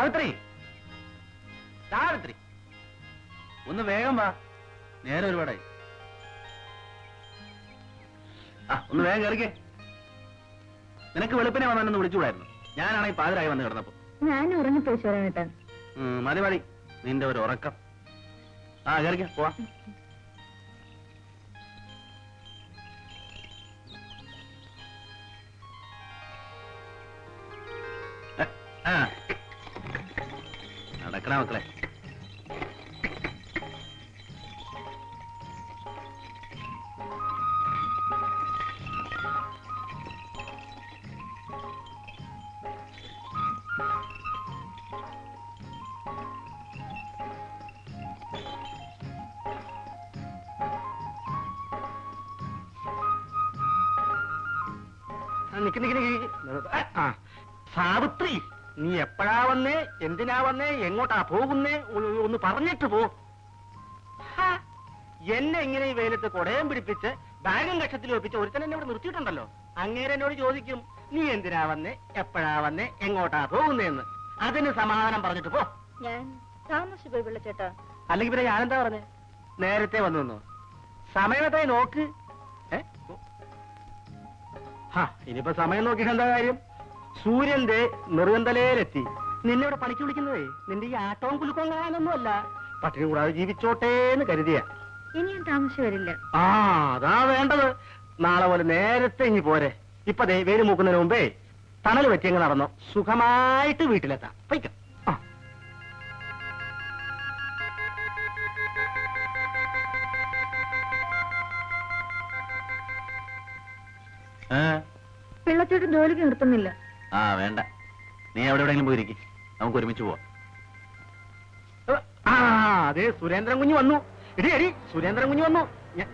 സാവിത്രി, സാവിത്രി, ഒന്ന് വേഗം വാ, നേരെ ഒരുപാടായി. ഒന്ന് വേഗം കയറിക്കേ. നിനക്ക് വെളുപ്പിനെ വന്നൊന്ന് വിളിച്ചുകൂടായിരുന്നു? ഞാനാണെങ്കിൽ പാതിരായി വന്ന് കിടന്നപ്പോ. ഞാൻ ഉറങ്ങിപ്പോയി ശോരമേട്ടാ. മതി മതി, നിന്റെ ഒരു ഉറക്കം. കയറിക്കാം, പോവാ. നടക്കണ മക്കളെ. സാവിത്രി, നീ എപ്പോഴാ വന്നേ, എന്തിനാ വന്നേ, എങ്ങോട്ടാ പോകുന്നേ, ഒന്ന് പറഞ്ഞിട്ട് പോ. എന്നെ ഇങ്ങനെ ഈ വെയിലത്ത് കൊടയം പിടിപ്പിച്ച് ബാഗും കക്ഷത്തിൽ ഒപ്പിച്ച് ഒരുത്തൻ എന്നെ ഇവിടെ നിർത്തിയിട്ടുണ്ടല്ലോ. അങ്ങേരെ എന്നോട് ചോദിക്കും, നീ എന്തിനാ വന്നേ, എപ്പോഴാ വന്നേ, എങ്ങോട്ടാ പോകുന്നേന്ന്. അതിന് സമാധാനം പറഞ്ഞിട്ട് പോ. ഞാൻ താമസിച്ചു പോയി വിളിച്ചേട്ടാ. അല്ലെങ്കിൽ പിന്നെ ഞാനെന്താ പറഞ്ഞേ, നേരത്തെ വന്നു വന്നോ? സമയത്തെ നോക്ക്. ഇനിയിപ്പോ സമയം നോക്കിയിട്ട് എന്താ കാര്യം? സൂര്യന്റെ നെറുകന്തലയിലെത്തി. നിന്നോട് പണിക്ക് വിളിക്കുന്നതേ നിന്റെ ഈ ആട്ടവും കുലുക്കവും കാണാനൊന്നും അല്ല, പട്ടിണി കൂടാതെ ജീവിച്ചോട്ടേന്ന് കരുതിയ. ഇനി ഞാൻ താമസിച്ചു വരില്ല. അതാ വേണ്ടത്. നാളെ പോലെ നേരത്തെ ഇനി പോരെ. ഇപ്പൊ ദേ വേര് മൂക്കുന്നതിന് മുമ്പേ തണൽ പറ്റിയങ്ങ് നടന്നോ, സുഖമായിട്ട് വീട്ടിലെത്താം. പൈക്ക. പിള്ളച്ചേട്ടൻ ജോലിക്ക് നിർത്തുന്നില്ല. വേണ്ട, നീ എവിടെ എവിടെയെങ്കിലും പോയിരിക്കും, നമുക്ക് ഒരുമിച്ച് പോവാം. അതെ, സുരേന്ദ്രൻ കുഞ്ഞ് വന്നു. എടി സുരേന്ദ്രൻ കുഞ്ഞ് വന്നു.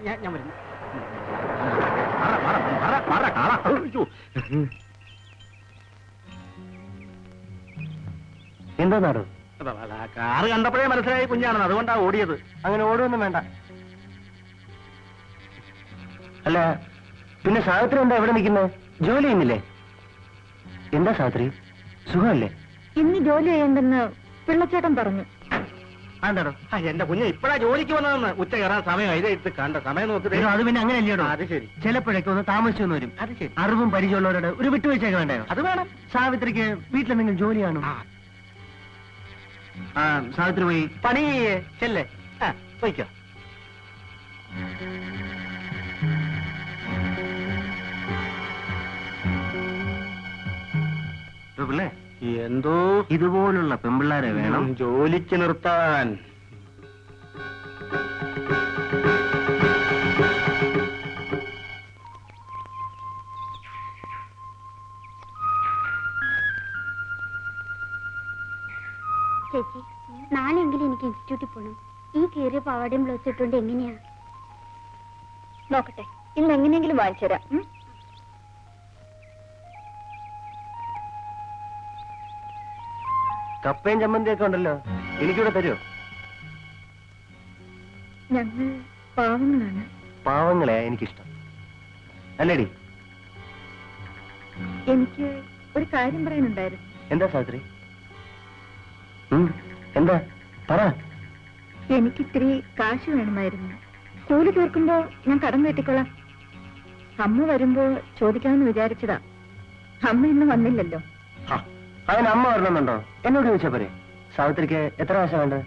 ഞാൻ വരുന്നു. എന്താ നാടോ? കാറ് കണ്ടപ്പോഴേ മനസ്സിലായി കുഞ്ഞാണെന്ന്, അതുകൊണ്ടാ ഓടിയത്. അങ്ങനെ ഓടുവൊന്നും വേണ്ട. അല്ല, പിന്നെ സാവിത്രി എന്താ എവിടെ നിൽക്കുന്നത്? ജോലി ചെയ്യുന്നില്ലേ? എന്താ സാവിത്രി, സുഖമല്ലേ? ഇന്ന് ജോലി ചെയ്യണ്ടെന്ന് പിള്ളച്ചേട്ടൻ പറഞ്ഞു. എന്താണോ? എന്റെ കുഞ്ഞ് ഇപ്പഴാ ജോലിക്ക് വന്നതെന്ന്. ഉച്ച കയറാൻ സമയം ഇത് കണ്ട സമയം നോക്കി. അത് പിന്നെ അങ്ങനെ അല്ലയോ? അത് ശരി. ചിലപ്പോഴൊക്കെ ഒന്ന് താമസിച്ചു വരും. അത് ശരി. അറിവും പരിചയമുള്ളവരോട് ഒരു വിട്ടുവീഴ്ചയൊക്കെ വേണ്ടേ? അത് വേണം. സാവിത്രിക്ക് വീട്ടിലെന്തെങ്കിലും ജോലിയാണോ? സാവിത്രി പോയി പണി ചെല്ലേ. പോയിക്കോ. പിള്ളേ, എന്തോ ഇതുപോലുള്ള പെമ്പിള്ളാരെ വേണം ജോലിക്ക് നിർത്താൻ. ചേച്ചി, നാളെയെങ്കിലും എനിക്ക് ഇൻസ്റ്റിറ്റ്യൂട്ടിൽ പോകണം. ഈ കീറിയ പാവാടയും ബ്ലൗസ് ഇട്ടുകൊണ്ട് എങ്ങനെയാ? നോക്കട്ടെ, ഇന്ന് എങ്ങനെയെങ്കിലും വാങ്ങിച്ചു തരാം. കപ്പയും ചമ്മന്തിയൊക്കെ ഉണ്ടല്ലോ, എനിക്കിവിടെ തരുമോ? ഞങ്ങൾ പാവങ്ങളാണ്. പാവങ്ങളെയാ എനിക്കിഷ്ടം, അല്ലേടി? എനിക്ക് ഒരു കാര്യം പറയാനുണ്ടായിരുന്നു. എന്താ സാവിത്രി? എന്താ പറ. എനിക്കിത്തിരി കാശ് വേണമായിരുന്നു. കൂലി തീർക്കുമ്പോ ഞാൻ കടം വീട്ടിക്കൊള്ളാം. അമ്മ വരുമ്പോ ചോദിക്കാമെന്ന് വിചാരിച്ചതാ. അമ്മ ഇന്ന് വന്നില്ലല്ലോ. അതിന് അമ്മ വരണമെന്നുണ്ടോ? എന്നോട് ചോദിച്ചാ പോരെ. സാവിത്രിക്ക് എത്ര കാശ് വേണ്ടത്?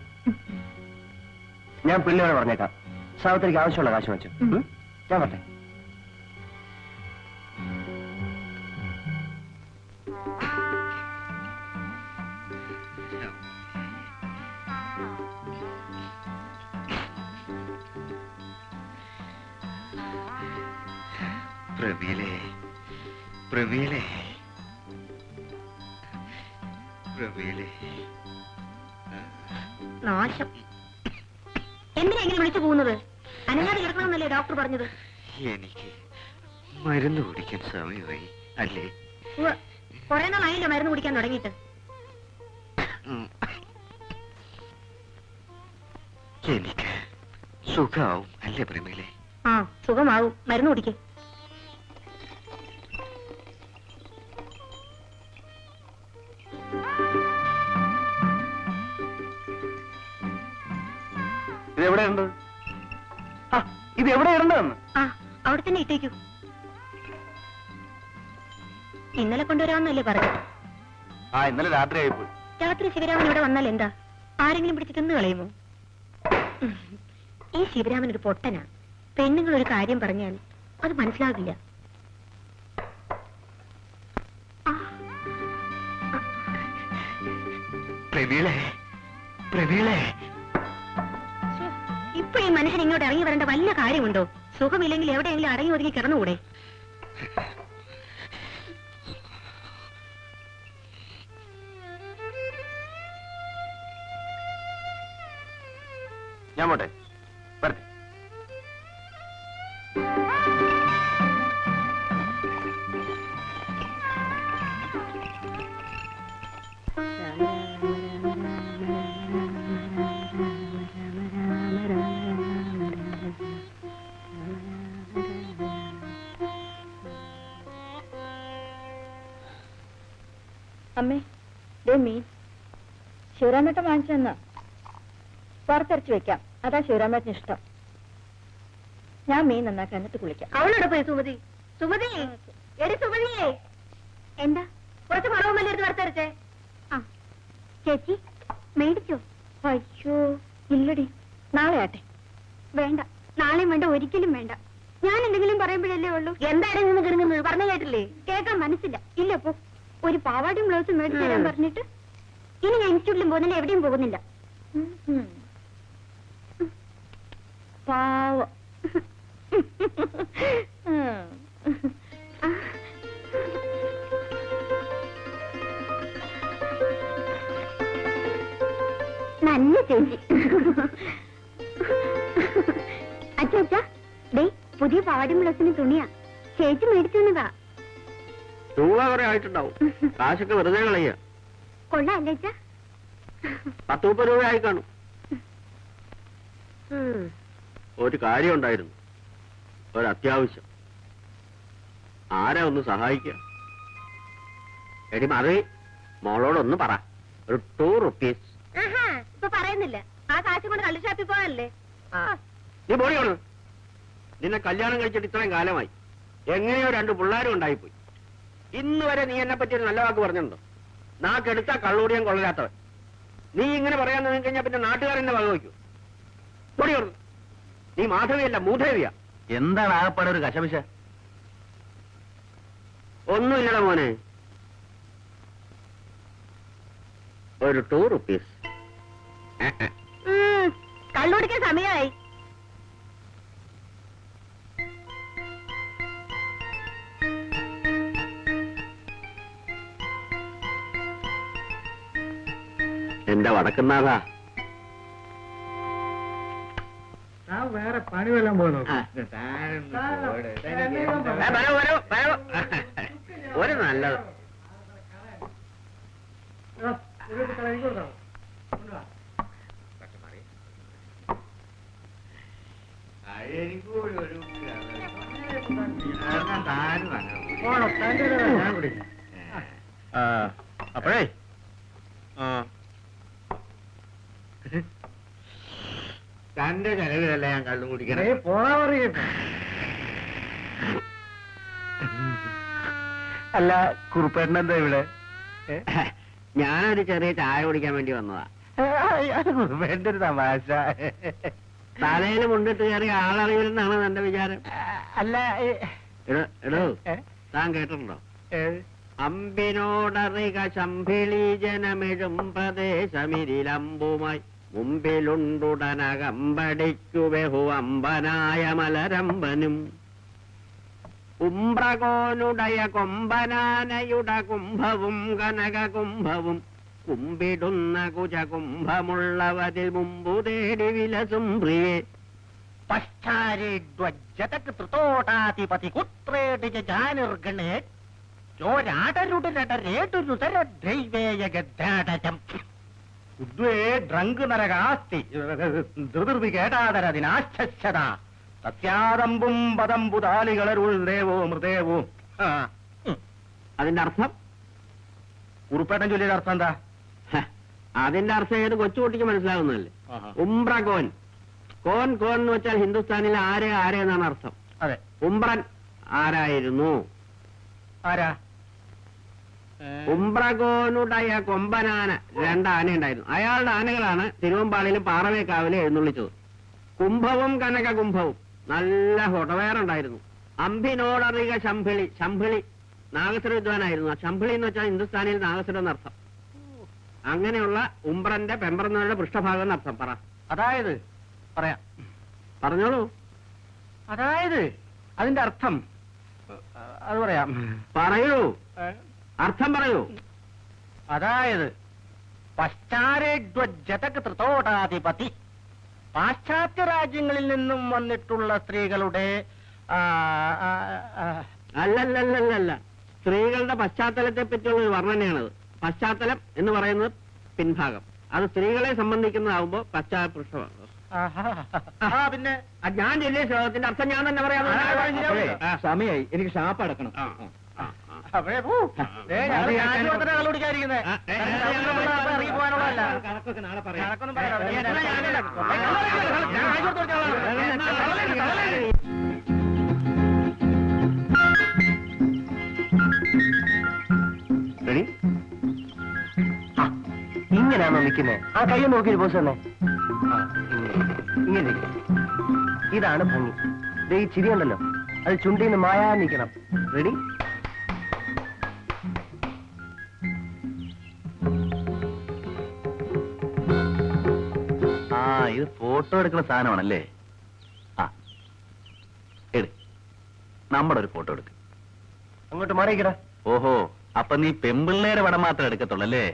ഞാൻ പിള്ളയോട് പറഞ്ഞേക്കാം. സാവിത്രിക്ക് ആവശ്യമുള്ള കാശ് വെച്ചു. ഞാൻ പറഞ്ഞേ. പ്രമീലേ, പ്രമീലേ, പ്രമീലേ. നാശം. എന്തിനാ ഇങ്ങനെ വിളിച്ചു പോകുന്നത്? അനങ്ങാതെ കിടക്കണമെന്നല്ലേ ഡോക്ടർ പറഞ്ഞത്? എനിക്ക് മരുന്ന് കുടിക്കാൻ സമയമായി അല്ലേ? കുറെ നാളായില്ലോ മരുന്ന് കുടിക്കാൻ തുടങ്ങിയിട്ട്. എനിക്ക് സുഖാവും അല്ലേ പ്രമീലേ? സുഖമാവും. മരുന്ന് കുടിക്കേ. ഇത് എവിടെയുണ്ട്? ഇത് എവിടെ ഇടണ്ടെന്ന്? ആ, അവിടെ തന്നെ ഇട്ടേക്കൂ. ഇന്നലെ കൊണ്ടുവരാമെന്നല്ലേ പറഞ്ഞു? ഇന്നലെ രാത്രി ആയിപ്പോയി. രാത്രി ശിവരാമൻ ഇവിടെ വന്നാൽ എന്താ? ആരെങ്കിലും പിടിച്ച് തിന്നു കളയുമോ? ഈ ശിവരാമൻ ഒരു പൊട്ടനാ. പെണ്ണുങ്ങൾ ഒരു കാര്യം പറഞ്ഞാൽ അത് മനസ്സിലാകില്ല. ഇപ്പൊ ഈ മനുഷ്യൻ ഇങ്ങോട്ട് ഇറങ്ങി വരേണ്ട വല്ല കാര്യമുണ്ടോ? സുഖമില്ലെങ്കിൽ എവിടെയെങ്കിലും അടങ്ങി ഒതുങ്ങി കിടന്നുകൂടെ? ഞാൻ പോട്ടെ, വരട്ടെ. അമ്മേ, മീൻ ശിവരാമേട്ടൻ വാങ്ങിച്ചെന്നാ. വറുത്തരച്ച് വെക്കാം, അതാ ശിവരാമേട്ടന് ഇഷ്ടം. ഞാൻ മീൻ നന്നാക്കാൻ എന്നിട്ട് കുളിക്കാം. അവളോട് പോയി സുമതി. സുമതി, എടി സുമതിയേ, എന്താ? കുറച്ച് മറവുമല്ലേ എടുത്ത് വറുത്തരച്ചേ? ആ ചേച്ചി മേടിച്ചോ? അയ്യോ ഇല്ലടി, നാളെ ആട്ടെ. വേണ്ട, നാളെയും വേണ്ട, ഒരിക്കലും വേണ്ട. ഞാൻ എന്തെങ്കിലും പറയുമ്പോഴല്ലേ ഉള്ളൂ. എന്താണ് നിന്ന് കിടങ്ങുന്നത്? പറഞ്ഞു കേട്ടില്ലേ? കേൾക്കാൻ മനസ്സില്ല. ഇല്ല പോ. ഒരു പാവാടിയും ബ്ലൗസും മേടിച്ചു തരാൻ പറഞ്ഞിട്ട് ഇനി ഞാൻ ഇൻസ്റ്റിറ്റ്യൂട്ടിലും പോകുന്നില്ല, എവിടെയും പോകുന്നില്ല. പാവം. നല്ല ചേച്ചി. അച്ഛാ, ഡേ പുതിയ പാവാടിയും ബ്ലൗസിന് തുണിയാ. ചേച്ചി മേടിച്ചു തന്നതാ. രൂപ കുറെ ആയിട്ടുണ്ടാവും. കാശൊക്കെ വെറുതെ കളയ. കൊള്ളാല്ലേ അച്ഛാ? 10-30 രൂപ ആയി കാണും. ഒരു കാര്യം ഉണ്ടായിരുന്നു, ഒരു അത്യാവശ്യം. ആരാ ഒന്ന് സഹായിക്ക? എടി മറി, മോളോടൊന്ന് പറ. ഒരു 2 rupees. ഇപ്പൊ പറയുന്നില്ല. ആ കാശ് കൊണ്ട് കള്ളു ഷാപ്പിൽ പോകാനല്ലേ? നീ പോടിയാണ്. നിന്നെ കല്യാണം കഴിച്ചിട്ട് ഇത്രയും കാലമായി. എങ്ങനെയോ 2 പിള്ളേരും ഉണ്ടായിപ്പോയി. ഇന്ന് വരെ നീ എന്നെ പറ്റി ഒരു നല്ല വാക്ക് പറഞ്ഞിട്ടുണ്ടോ? നാക്കെടുത്താ കള്ളൂടിയം കൊള്ളരാത്തവൻ. നീ ഇങ്ങനെ പറയാൻ നിന്ന് കഴിഞ്ഞാൽ പിന്നെ നാട്ടുകാരെന്നെ വക വയ്ക്കൂ. പൊടിയോർന്നു. നീ മാധവിയല്ല, മൂധേവിയാ. എന്താണ് ആകപ്പാടെ ഒരു കശപിശ? ഒന്നുമില്ലട മോനെ. ഒരു 2 rupees. കള്ളുടിക്കാൻ സമയമായി. എന്റെ വടക്കുന്നാഥാ, വേറെ പണി വല്ലതും പോയി നോക്കാം. ഒരു നല്ലത്. അപ്പോഴേ തന്റെ ചെലവിലല്ല ഞാൻ കള്ളും കുടിക്കണേ. പോണാ പറയട്ടെ. അല്ല, കുറുപ്പേട്ടനെന്താ ഇവിടെ? ഞാനൊരു ചെറിയ ചായ കുടിക്കാൻ വേണ്ടി വന്നതാ. കുറുപ്പേട്ടന്റെ ഒരു തമാശ. തലയിൽ മുണ്ടിട്ട് കയറി ആളറിയില്ലെന്നാണ് എന്റെ വിചാരം. അല്ല, എടോ താൻ കേട്ടിട്ടുണ്ടോ? അമ്പിനോടറിക ശംഭിളി ജനമെഴും പ്രദേശമിരിലമ്പുമായി മുമ്പിലുണ്ടുടനകമ്പടിക്കു ബഹു അമ്പനായ മലരമ്പനും ഉംബ്രകോനുടയ കൊമ്പനാനയുട കുംഭവും കനക കുംഭവും കുമ്പിടുന്ന കുജകുംഭമുള്ളവതിൽ മുമ്പു തേടി വിലസും പ്രിയേ സത്യാദമ്പും പദംബുതാലികളരുൾ ദേവോ മൃദേവോ. അതിന്റെ അർത്ഥം? ഉറുപ്പേട്ടൻ ചൊല്ലിയുടെ അർത്ഥം എന്താ? അതിന്റെ അർത്ഥം ഏത് കൊച്ചുകുട്ടിക്ക് മനസ്സിലാവുന്നതല്ലേ? ഉംബ്രകോൻ. കോൻ കോൻ എന്ന് വെച്ചാൽ ഹിന്ദുസ്ഥാനിൽ ആരെ ആരെ എന്നാണ് അർത്ഥം. അതെ. ഉംബ്രൻ ആരായിരുന്നു? ആരാ? ഉംബ്രകോനുടയ കൊമ്പനാന 2 ആന ഉണ്ടായിരുന്നു. അയാളുടെ ആനകളാണ് തിരുവമ്പാളിയിലും പാറമേക്കാവിലും എഴുന്നള്ളിച്ചത്. കുംഭവും കനക കുംഭവും നല്ല ഹൊടവേറുണ്ടായിരുന്നു. അംഭിനോടറിക ശംഭിളി. ശംഭിളി നാഗസ്വര വിദ്വാനായിരുന്നു. ആ ശംഭിളി എന്ന് വെച്ചാൽ ഹിന്ദുസ്ഥാനിയിൽ നാഗസ്വരം എന്നർത്ഥം. അങ്ങനെയുള്ള ഉംബ്രന്റെ പെമ്പറന്നവരുടെ പൃഷ്ഠഭാഗം എന്നർത്ഥം. പറ. അതായത് പറയാം. പറഞ്ഞോളൂ. അതായത് അതിന്റെ അർത്ഥം അത് പറയാം. പറയൂ, അർത്ഥം പറയൂ. അതായത് പശ്ചാരേഡ്വജതക് ത്രിതോടാധിപതി, പാശ്ചാത്യ രാജ്യങ്ങളിൽ നിന്നും വന്നിട്ടുള്ള സ്ത്രീകളുടെ അല്ലല്ലല്ലല്ല, സ്ത്രീകളുടെ പശ്ചാത്തലത്തെ പറ്റിയുള്ള ഒരു വർണ്ണനയാണത്. പശ്ചാത്തലം എന്ന് പറയുന്നത് പിൻഭാഗം. അത് സ്ത്രീകളെ സംബന്ധിക്കുന്നതാവുമ്പോ പശ്ചാത്തലം. പിന്നെ ഞാൻ ചൊല്ലിയ ശ്ലോകത്തിന്റെ അർത്ഥം ഞാൻ തന്നെ പറയാം. സമയായി, എനിക്ക് ഷാപ്പ് അടക്കണം. ഇറങ്ങി പോകാനുള്ളതല്ല. കണക്കൊക്കെ നാളെ പറയാം. കണക്കൊന്നും പറയാം. ഇങ്ങനെയാണോ നിൽക്കുന്നത്? ആ കൈ നോക്കി പോസ് തന്നെ. ഇങ്ങനെ ഇതാണ് ഭംഗി. ഈ ചിരിയുണ്ടല്ലോ, അത് ചുണ്ടിന്ന് മായാ നിൽക്കണം. റെഡി? ആ, ഇത് ഫോട്ടോ എടുക്കുന്ന സാധനമാണല്ലേ? ആ, നമ്മുടെ ഒരു ഫോട്ടോ എടുക്ക. അങ്ങോട്ട് മാറിക്കട. ഓഹോ, അപ്പൊ നീ പെമ്പിള്ളേരെ പടം മാത്രം എടുക്കത്തുള്ളല്ലേ?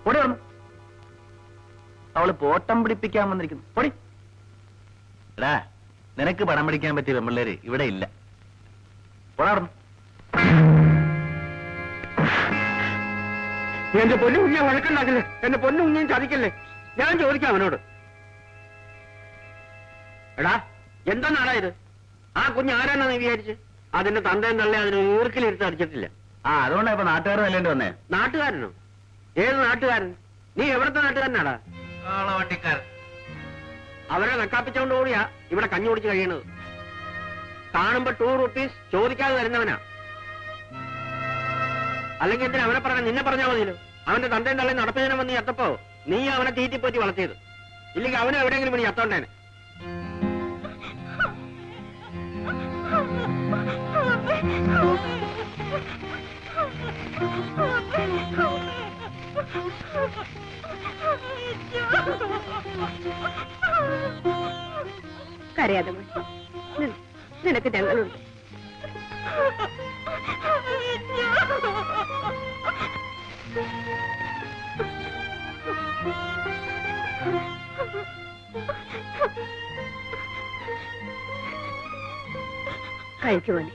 പൊടി വന്നു. അവള് പോട്ടം പിടിപ്പിക്കാൻ വന്നിരിക്കുന്നു. പൊടി. എടാ, നിനക്ക് പടം പിടിക്കാൻ പറ്റിയ പെമ്പിള്ളേര് ഇവിടെ ഇല്ല. പൊടാർന്നു. എന്റെ പൊന്നു കുഞ്ഞെ വഴക്കുണ്ടാക്കില്ലേ, എന്റെ പൊന്നു കുഞ്ഞും ചതിക്കല്ലേ. ഞാൻ ചോദിക്കാം അവനോട്. എടാ, എന്താണാടാ ഇത്? ആ കുഞ്ഞ് ആരാണെന്ന് നീ വിചാരിച്ച്? അതിന്റെ തന്തയും തള്ളേ അതിന് ഈർക്കിലിരുത്ത് അടിച്ചിട്ടില്ല. ആ, അതുകൊണ്ടാ ഇപ്പൊ നാട്ടുകാർ നല്ലേണ്ടി വന്നേ. നാട്ടുകാരനോ? ഏത് നാട്ടുകാരൻ? നീ എവിടത്തെ നാട്ടുകാരനാടാ? വണ്ടിക്കാരൻ. അവരെ നക്കാപ്പിച്ചോണ്ട് കൂടിയാ ഇവിടെ കഞ്ഞി കുടിച്ച് കഴിയണത്. കാണുമ്പോ 2 rupees ചോദിക്കാതെ തരുന്നവനാ. അല്ലെങ്കിൽ എന്തിനാ അവനെ പറഞ്ഞ? നിന്നെ പറഞ്ഞാൽ മതിയല്ലോ. അവന്റെ തന്തയും തള്ളയും നടപ്പിനെ വന്ന് ചത്തപ്പോ നീ അവനെ തീറ്റിപ്പറ്റി വളർത്തിയത്. ഇല്ലെങ്കിൽ അവനെ എവിടെയെങ്കിലും പണി ചത്തോണ്ടേനെ. കരയാതെ നിനക്ക് ഞങ്ങളുണ്ട്. കഴിക്കുവാനേ.